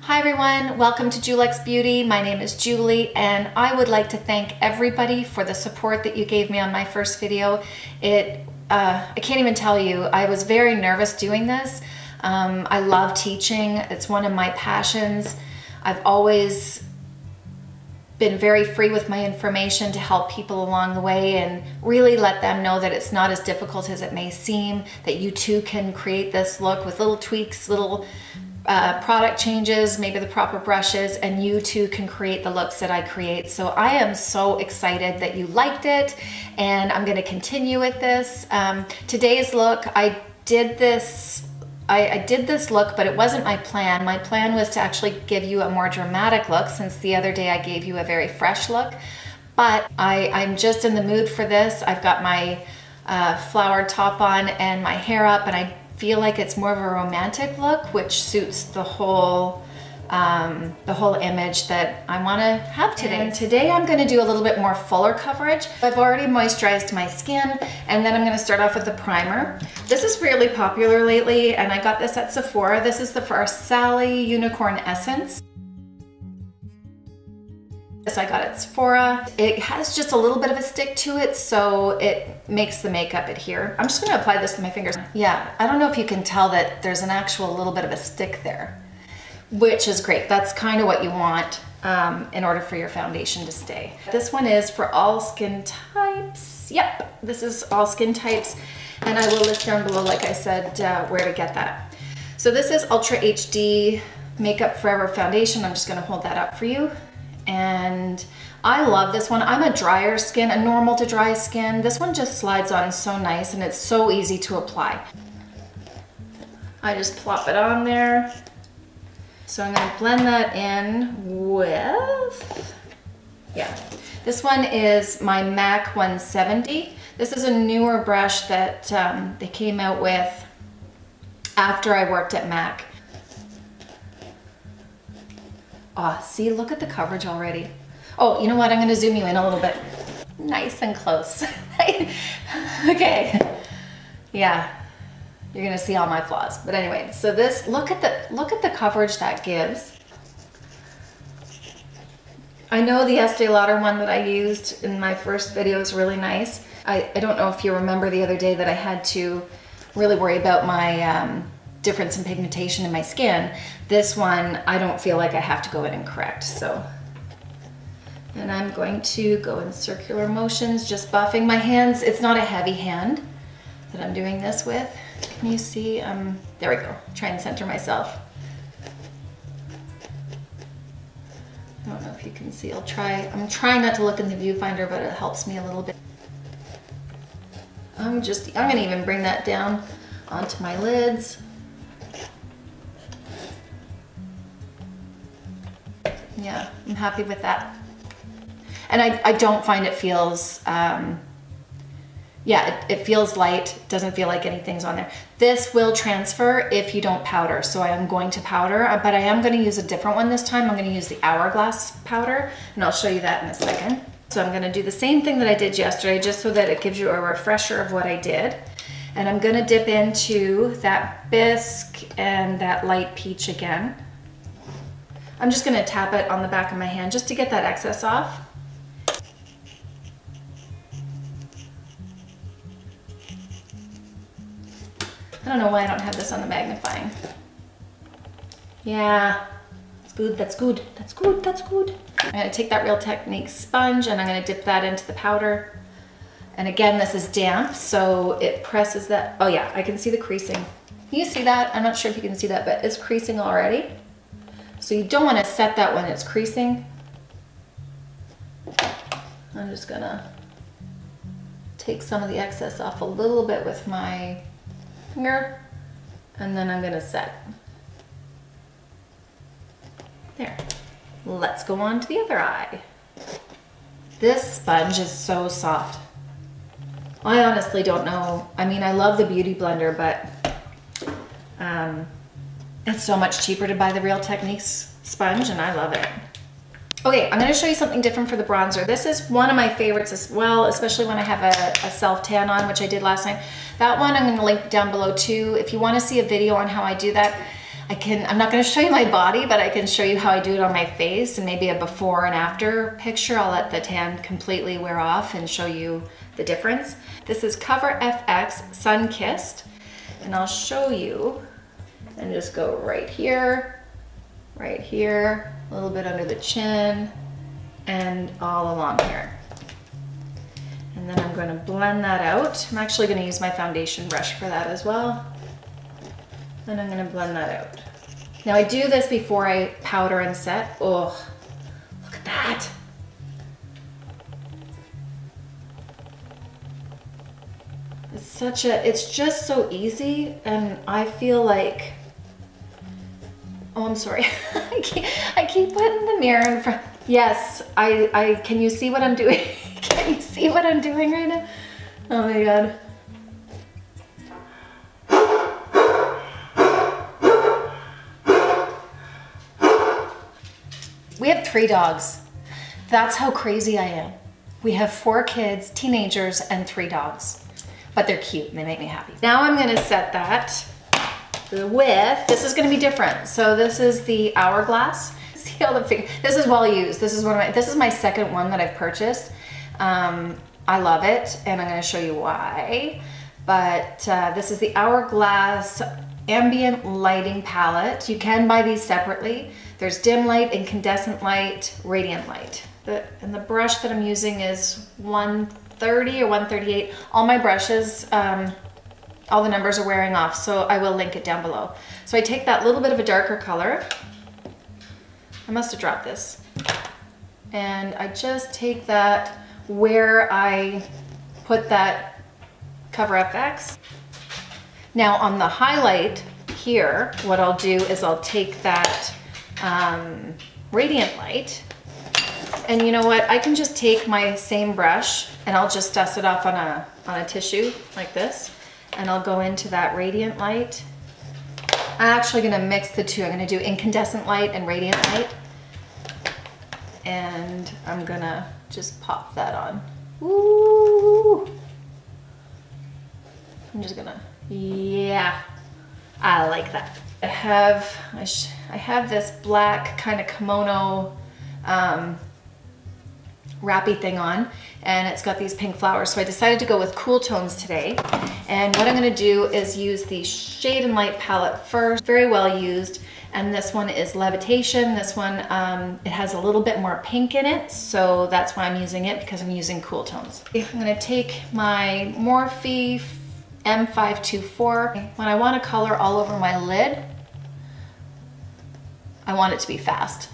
Hi everyone, welcome to Muse Beauty. My name is Julie and I would like to thank everybody for the support that you gave me on my first video. I can't even tell you, I was very nervous doing this. I love teaching, it's one of my passions. I've always been very free with my information to help people along the way and really let them know that it's not as difficult as it may seem, that you too can create this look with little tweaks, little product changes, maybe the proper brushes, and you too can create the looks that I create. So I am so excited that you liked it and I'm gonna continue with this. Today's look, I did this look, but it wasn't my plan. My plan was to actually give you a more dramatic look since the other day I gave you a very fresh look. But I'm just in the mood for this. I've got my flowered top on and my hair up, and I feel like it's more of a romantic look, which suits the whole image that I want to have today. And today I'm going to do a little bit more fuller coverage. I've already moisturized my skin, and then I'm going to start off with the primer. This is really popular lately, and I got this at Sephora. This is the first Sally Unicorn Essence. This I got at Sephora. It has just a little bit of a stick to it, so it makes the makeup adhere. I'm just gonna apply this to my fingers. Yeah, I don't know if you can tell that there's an actual little bit of a stick there, which is great. That's kind of what you want in order for your foundation to stay. This one is for all skin types. Yep, this is all skin types, and I will list down below, like I said, where to get that. So this is Ultra HD Makeup Forever Foundation. I'm just gonna hold that up for you. And I love this one. I'm a drier skin, a normal to dry skin. This one just slides on so nice and it's so easy to apply. I just plop it on there. So I'm gonna blend that in with, yeah. This one is my MAC 170. This is a newer brush that they came out with after I worked at MAC. Oh, see, look at the coverage already. Oh, you know what? I'm gonna zoom you in a little bit. Nice and close. Okay. Yeah, you're gonna see all my flaws. But anyway, so this, look at the coverage that gives. I know the Estee Lauder one that I used in my first video is really nice. I don't know if you remember the other day that I had to really worry about my difference in pigmentation in my skin. This one, I don't feel like I have to go in and correct, so. And I'm going to go in circular motions, just buffing my hands. It's not a heavy hand that I'm doing this with. Can you see? There we go. Try and center myself. I don't know if you can see. I'm trying not to look in the viewfinder, but it helps me a little bit. I'm gonna even bring that down onto my lids. Yeah, I'm happy with that. And I don't find it feels, yeah, it feels light, doesn't feel like anything's on there. This will transfer if you don't powder, so I am going to powder, but I am gonna use a different one this time. I'm gonna use the Hourglass powder, and I'll show you that in a second. So I'm gonna do the same thing that I did yesterday, just so that it gives you a refresher of what I did. And I'm gonna dip into that bisque and that light peach again. I'm just gonna tap it on the back of my hand just to get that excess off. I don't know why I don't have this on the magnifying. Yeah, that's good, that's good, that's good, that's good. I'm gonna take that Real Techniques sponge and I'm gonna dip that into the powder. And again, this is damp, so it presses that. Oh yeah, I can see the creasing. Can you see that? I'm not sure if you can see that, but it's creasing already. So you don't want to set that when it's creasing. I'm just gonna take some of the excess off a little bit with my finger, and then I'm gonna set. There. Let's go on to the other eye. This sponge is so soft. I honestly don't know. I mean, I love the Beauty Blender, but it's so much cheaper to buy the Real Techniques sponge, and I love it. Okay, I'm gonna show you something different for the bronzer. This is one of my favorites as well, especially when I have a self-tan on, which I did last night. That one I'm gonna link down below too. If you wanna see a video on how I do that, I'm not gonna show you my body, but I can show you how I do it on my face and maybe a before and after picture. I'll let the tan completely wear off and show you the difference. This is Cover FX Sunkissed, and I'll show you and just go right here, a little bit under the chin, and all along here. And then I'm going to blend that out. I'm actually going to use my foundation brush for that as well. And I'm going to blend that out. Now I do this before I powder and set. Oh, look at that. It's just so easy, and I feel like, oh, I'm sorry. I keep putting the mirror in front. Yes, can you see what I'm doing? Can you see what I'm doing right now? Oh my God. We have 3 dogs. That's how crazy I am. We have 4 kids, teenagers, and 3 dogs. But they're cute and they make me happy. Now I'm gonna set that with, this is gonna be different. So this is the Hourglass. See all the fingers, this is well used. This is my second one that I've purchased. I love it, and I'm gonna show you why. But this is the Hourglass Ambient Lighting Palette. You can buy these separately. There's dim light, incandescent light, radiant light. And the brush that I'm using is 130 or 138. All my brushes, all the numbers are wearing off, so I will link it down below. So I take that little bit of a darker color. I must have dropped this. And I just take that where I put that Cover FX. Now on the highlight here, what I'll do is I'll take that radiant light, and you know what? I can just take my same brush and I'll just dust it off on a tissue like this, and I'll go into that radiant light. I'm actually gonna mix the two. I'm gonna do incandescent light and radiant light, and I'm gonna just pop that on. Ooh. I'm just gonna, yeah, I like that. I have this black kind of kimono wrappy thing on, and it's got these pink flowers. So I decided to go with cool tones today. And what I'm gonna do is use the Shade and Light palette first, very well used. And this one is Levitation. This one, it has a little bit more pink in it, so that's why I'm using it, because I'm using cool tones. I'm gonna take my Morphe M524. When I want to color all over my lid, I want it to be fast.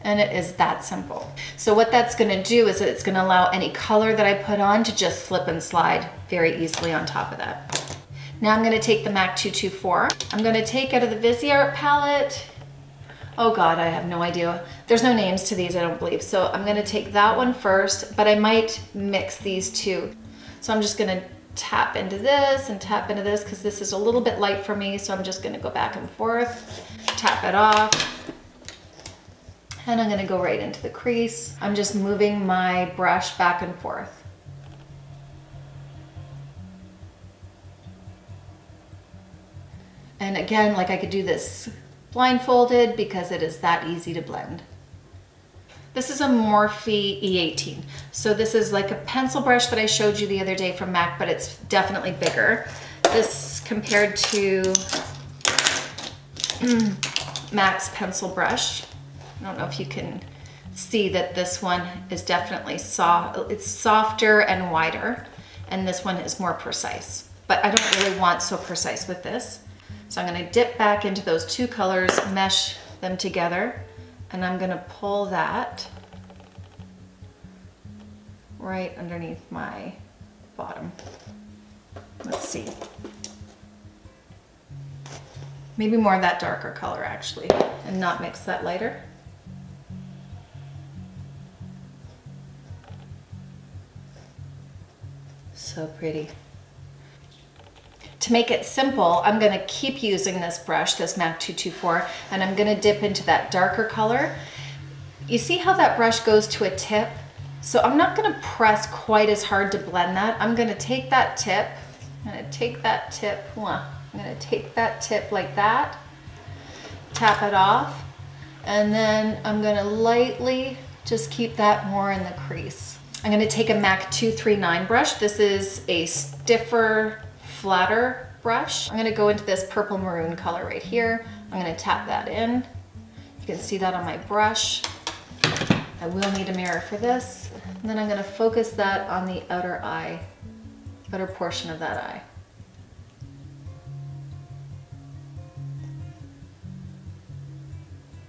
And it is that simple. So what that's gonna do is that it's gonna allow any color that I put on to just slip and slide very easily on top of that. Now I'm gonna take the MAC 224. I'm gonna take out of the Viseart palette. Oh God, I have no idea. There's no names to these, I don't believe. So I'm gonna take that one first, but I might mix these two. So I'm just gonna tap into this and tap into this, because this is a little bit light for me. So I'm just gonna go back and forth, tap it off. And I'm gonna go right into the crease. I'm just moving my brush back and forth. And again, like I could do this blindfolded because it is that easy to blend. This is a Morphe E18. So this is like a pencil brush that I showed you the other day from MAC, but it's definitely bigger. This compared to MAC's pencil brush. I don't know if you can see that this one is definitely soft. It's softer and wider, and this one is more precise. But I don't really want so precise with this. So I'm gonna dip back into those two colors, mesh them together, and I'm gonna pull that right underneath my bottom. Let's see. Maybe more of that darker color actually, and not mix that lighter. So pretty. To make it simple, I'm gonna keep using this brush, this MAC 224, and I'm gonna dip into that darker color. You see how that brush goes to a tip? So I'm not gonna press quite as hard to blend that. I'm gonna take that tip, I'm gonna take that tip like that, tap it off, and then I'm gonna lightly just keep that more in the crease. I'm gonna take a MAC 239 brush. This is a stiffer, flatter brush. I'm gonna go into this purple maroon color right here. I'm gonna tap that in. You can see that on my brush. I will need a mirror for this. And then I'm gonna focus that on the outer eye, outer portion of that eye.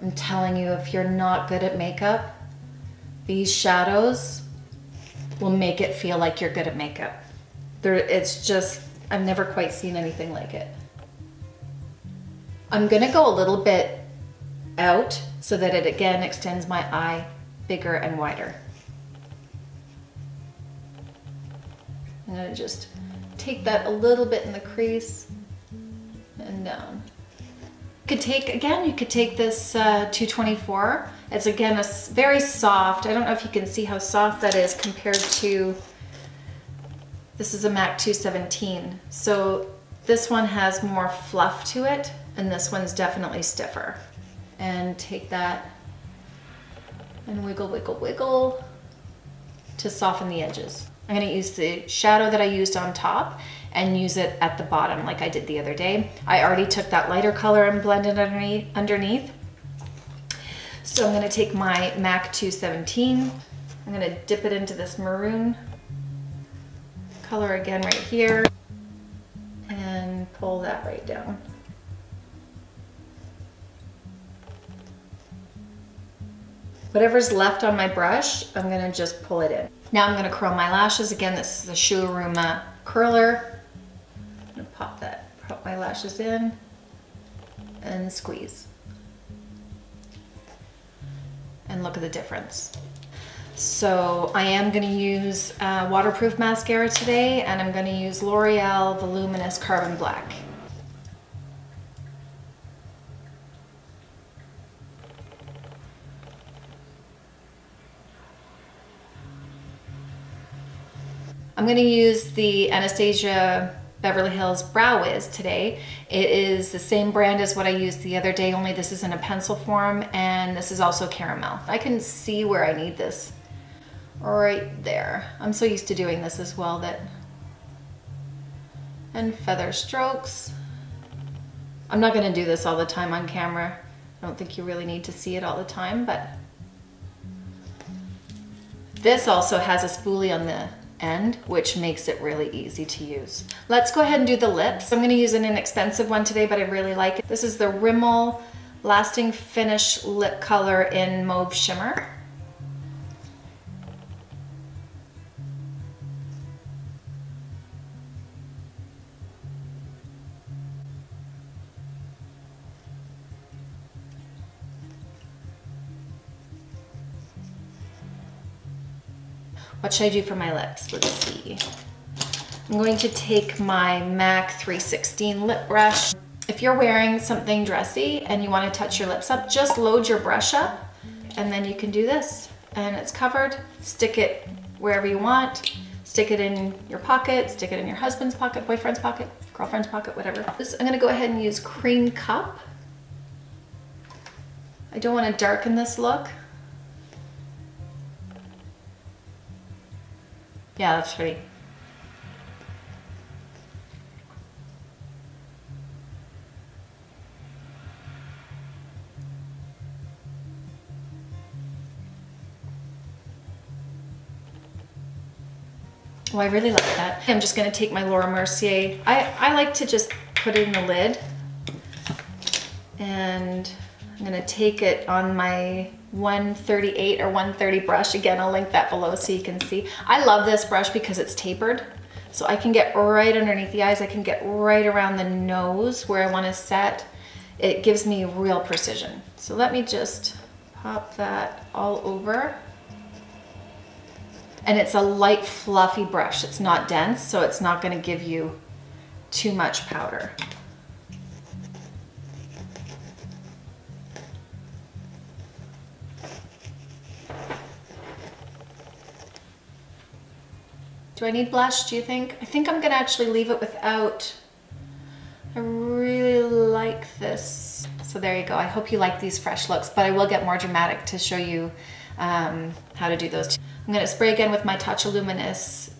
I'm telling you, if you're not good at makeup, these shadows will make it feel like you're good at makeup. It's just, I've never quite seen anything like it. I'm gonna go a little bit out so that it again extends my eye bigger and wider. I'm gonna just take that a little bit in the crease and down. You could take this 224. It's again a very soft, I don't know if you can see how soft that is compared to, this is a MAC 217. So this one has more fluff to it, and this one's definitely stiffer. And take that and wiggle, wiggle, wiggle to soften the edges. I'm gonna use the shadow that I used on top and use it at the bottom like I did the other day. I already took that lighter color and blended underneath. So I'm gonna take my MAC 217. I'm gonna dip it into this maroon color again right here and pull that right down. Whatever's left on my brush, I'm gonna just pull it in. Now I'm gonna curl my lashes. Again, this is a Shuruma curler. I'm gonna pop my lashes in and squeeze. And look at the difference. So I am gonna use waterproof mascara today, and I'm gonna use L'Oreal, the Luminous Carbon Black. I'm gonna use the Anastasia Beverly Hills Brow Wiz today. It is the same brand as what I used the other day, only this is in a pencil form, and this is also caramel. I can see where I need this right there. I'm so used to doing this as well and feather strokes. I'm not gonna do this all the time on camera. I don't think you really need to see it all the time, but this also has a spoolie on the end, which makes it really easy to use. Let's go ahead and do the lips. I'm gonna use an inexpensive one today, but I really like it. This is the Rimmel Lasting Finish Lip Color in Mauve Shimmer. What should I do for my lips? Let's see. I'm going to take my MAC 316 lip brush. If you're wearing something dressy and you want to touch your lips up, just load your brush up and then you can do this. And it's covered. Stick it wherever you want. Stick it in your pocket, stick it in your husband's pocket, boyfriend's pocket, girlfriend's pocket, whatever. I'm gonna go ahead and use Cream Cup. I don't want to darken this look. Yeah, that's pretty. Oh, I really like that. I'm just gonna take my Laura Mercier. I like to just put it in the lid, and I'm gonna take it on my 138 or 130 brush. Again, I'll link that below so you can see. I love this brush because it's tapered. So I can get right underneath the eyes. I can get right around the nose where I want to set. It gives me real precision. So let me just pop that all over. And it's a light, fluffy brush. It's not dense, so it's not going to give you too much powder. Do I need blush, do you think? I think I'm gonna actually leave it without. I this. So there you go. I hope you like these fresh looks, but I will get more dramatic to show you how to do those. I'm gonna spray again with my Tacha Luminous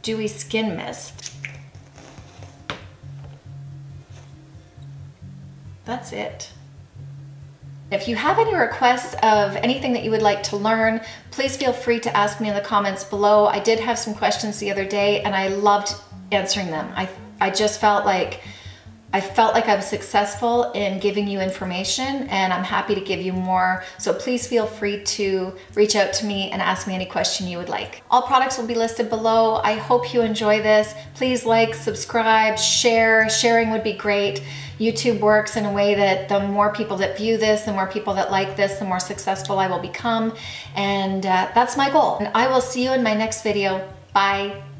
Dewy Skin Mist. That's it. If you have any requests of anything that you would like to learn, please feel free to ask me in the comments below. I did have some questions the other day and I loved answering them. I just felt like I was successful in giving you information, and I'm happy to give you more. So please feel free to reach out to me and ask me any question you would like. All products will be listed below. I hope you enjoy this. Please like, subscribe, share. Sharing would be great. YouTube works in a way that the more people that view this, the more people that like this, the more successful I will become. And that's my goal. And I will see you in my next video. Bye.